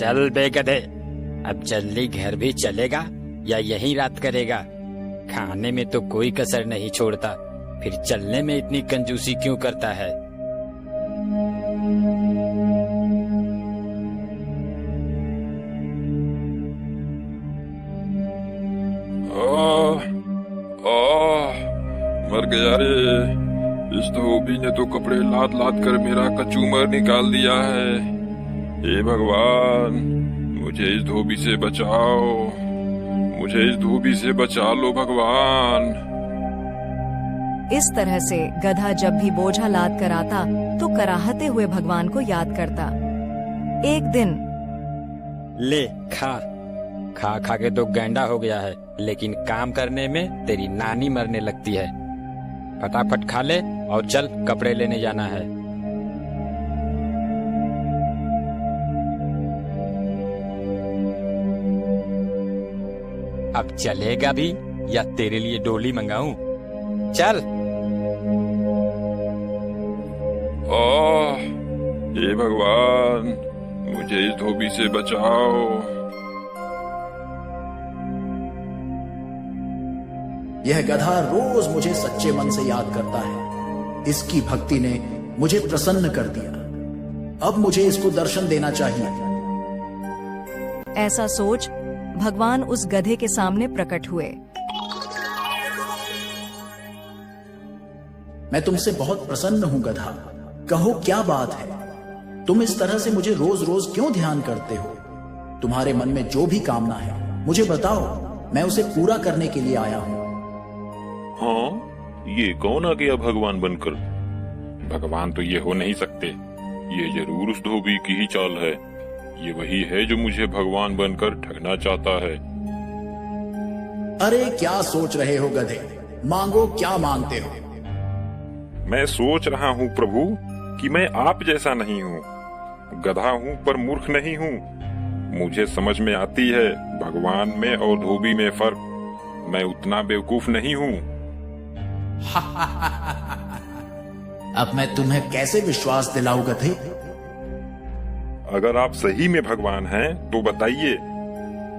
चल बे गधे, अब जल्दी घर भी चलेगा या यहीं रात करेगा? खाने में तो कोई कसर नहीं छोड़ता, फिर चलने में इतनी कंजूसी क्यों करता है? मर गया रे। इस धोबी ने तो कपड़े लाद लाद कर मेरा कचूमर निकाल दिया है। हे भगवान, मुझे इस धोबी से बचाओ, मुझे इस धोबी से बचा लो भगवान। इस तरह से गधा जब भी बोझा लाद कर आता तो कराहते हुए भगवान को याद करता। एक दिन ले खा खा खा के तो गैंडा हो गया है, लेकिन काम करने में तेरी नानी मरने लगती है। फटाफट खा ले और चल, कपड़े लेने जाना है। अब चलेगा भी या तेरे लिए डोली मंगाऊं? चल। हे भगवान, मुझे इस धोबी से बचाओ। यह गधा रोज मुझे सच्चे मन से याद करता है। इसकी भक्ति ने मुझे प्रसन्न कर दिया। अब मुझे इसको दर्शन देना चाहिए। ऐसा सोच भगवान उस गधे के सामने प्रकट हुए। मैं तुमसे बहुत प्रसन्न हूं गधा, कहो क्या बात है? तुम इस तरह से मुझे रोज रोज क्यों ध्यान करते हो? तुम्हारे मन में जो भी कामना है मुझे बताओ, मैं उसे पूरा करने के लिए आया हूं। हाँ, ये कौन आ गया भगवान बनकर? भगवान तो ये हो नहीं सकते। ये जरूर उस धोबी की ही चाल है। ये वही है जो मुझे भगवान बनकर ठगना चाहता है। अरे क्या सोच रहे हो गधे? मांगो, क्या मांगते हो? मैं सोच रहा हूँ प्रभु कि मैं आप जैसा नहीं हूँ। गधा हूँ पर मूर्ख नहीं हूँ। मुझे समझ में आती है भगवान में और धोबी में फर्क। मैं उतना बेवकूफ नहीं हूँ। अब मैं तुम्हें कैसे विश्वास दिलाऊं गधे? अगर आप सही में भगवान हैं तो बताइए,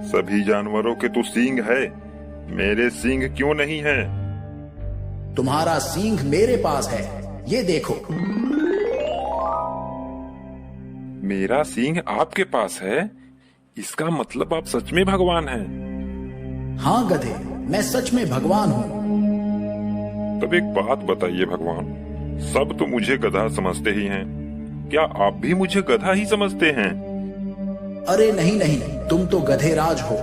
सभी जानवरों के तो सींग है, मेरे सींग क्यों नहीं है? तुम्हारा सींग मेरे पास है, ये देखो। मेरा सींग आपके पास है? इसका मतलब आप सच में भगवान हैं। हाँ गधे, मैं सच में भगवान हूँ। तब एक बात बताइए भगवान, सब तो मुझे गधा समझते ही हैं, क्या आप भी मुझे गधा ही समझते हैं? अरे नहीं नहीं, तुम तो गधेराज हो।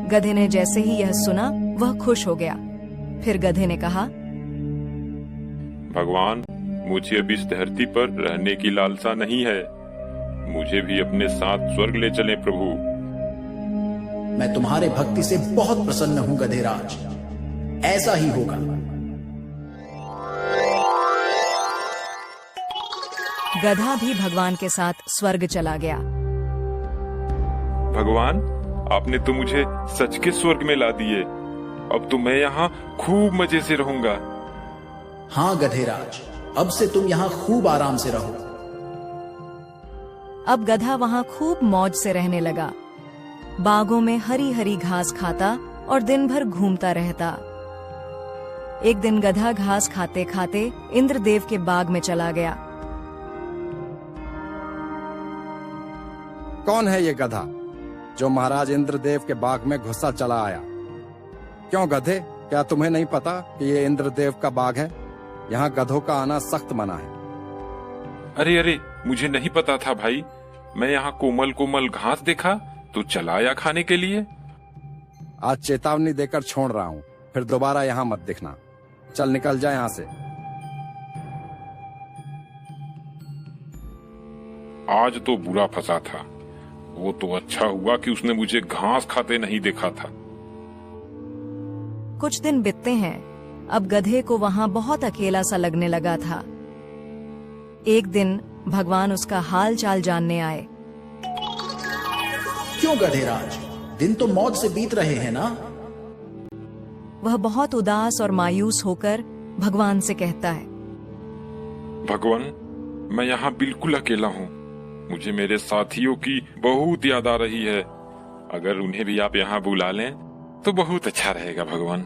गधे ने जैसे ही यह सुना वह खुश हो गया। फिर गधे ने कहा, भगवान, मुझे अब इस धरती पर रहने की लालसा नहीं है। मुझे भी अपने साथ स्वर्ग ले चलें प्रभु। मैं तुम्हारे भक्ति से बहुत प्रसन्न हूँ गधेराज, ऐसा ही होगा। गधा भी भगवान के साथ स्वर्ग चला गया। भगवान, आपने तो मुझे सच के स्वर्ग में ला दिए। अब तो मैं यहाँ खूब मजे से रहूंगा। हाँ गधेराज, अब से तुम यहाँ खूब आराम से रहो। अब गधा वहाँ खूब मौज से रहने लगा। बागों में हरी हरी घास खाता और दिन भर घूमता रहता। एक दिन गधा घास खाते खाते इंद्रदेव के बाग में चला गया। कौन है ये गधा जो महाराज इंद्रदेव के बाग में घुसा चला आया? क्यों गधे, क्या तुम्हें नहीं पता कि ये इंद्रदेव का बाग है? यहाँ गधों का आना सख्त मना है। अरे अरे, मुझे नहीं पता था भाई। मैं यहाँ कोमल कोमल घास देखा तो चला आया खाने के लिए। आज चेतावनी देकर छोड़ रहा हूँ, फिर दोबारा यहाँ मत दिखना। चल निकल जा यहाँ से। आज तो बुरा फंसा था। वो तो अच्छा हुआ कि उसने मुझे घास खाते नहीं देखा था। कुछ दिन बीतते हैं। अब गधे को वहाँ बहुत अकेला सा लगने लगा था। एक दिन भगवान उसका हाल चाल जानने आए। क्यों गधेराज, दिन तो मौज से बीत रहे हैं ना? वह बहुत उदास और मायूस होकर भगवान से कहता है, भगवान, मैं यहाँ बिल्कुल अकेला हूँ। मुझे मेरे साथियों की बहुत याद आ रही है। अगर उन्हें भी आप यहाँ बुला लें तो बहुत अच्छा रहेगा भगवान।